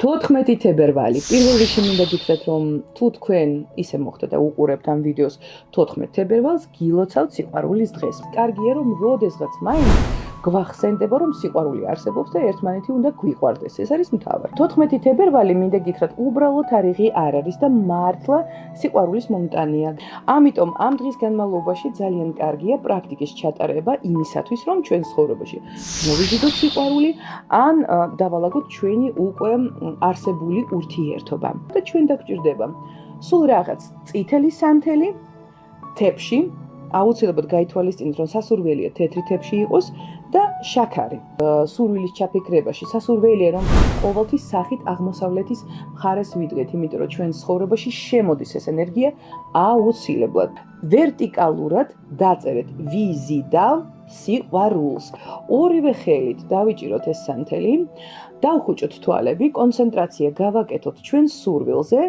14 თებერვალი. პირველ რიგში მინდა გითხრათ, რომ თუ თქვენ ისე მოხდა და უყურებთ ამ ვიდეოს 14 თებერვალს, გილოცავთ სიყვარულის დღეს. კარგია, რომ როდესღაც მაინც გვახსენდება, რომ სიყვარული არსებობს და ერთმანეთი უნდა გვიყვარდეს. ეს არის მთავარი. 14 თებერვალი მინდა გითხრათ, უბრალოდ თარიღი არ არის და მართლა სიყვარულის მომტანია. ამიტომ ამ დღის განმავლობაში ძალიან კარგია პრაქტიკის ჩატარება იმისათვის, რომ ჩვენ ცხოვრებაში მოვიზიდოთ სიყვარული, ან დავალაგოთ ჩვენი უკვე არსებული ურთიერთობა. და ჩვენ დაგჭირდება სულ რაღაც წითელი სანთელი, თეფში, აუცილებლად გაითვალისწინეთ, რომ სასურველია თეთრი თეფში იყოს და შაქარი. სურვილის ჩაფიქრებაში სასურველია, რომ ყოველთვის სახით აღმოსავლეთის მხარეს ვიდგეთ, იმიტომ რომ ჩვენ ცხოვრებაში შემოდის ეს ენერგია აუცილებლად. ვერტიკალურად დაწერეთ ვიზიდავ სიყვარულს. ორივე ხელით დავიჭიროთ ეს სანთელი, დავხუჭოთ თვალები, კონცენტრაცია გავაკეთოთ ჩვენ სურვილზე.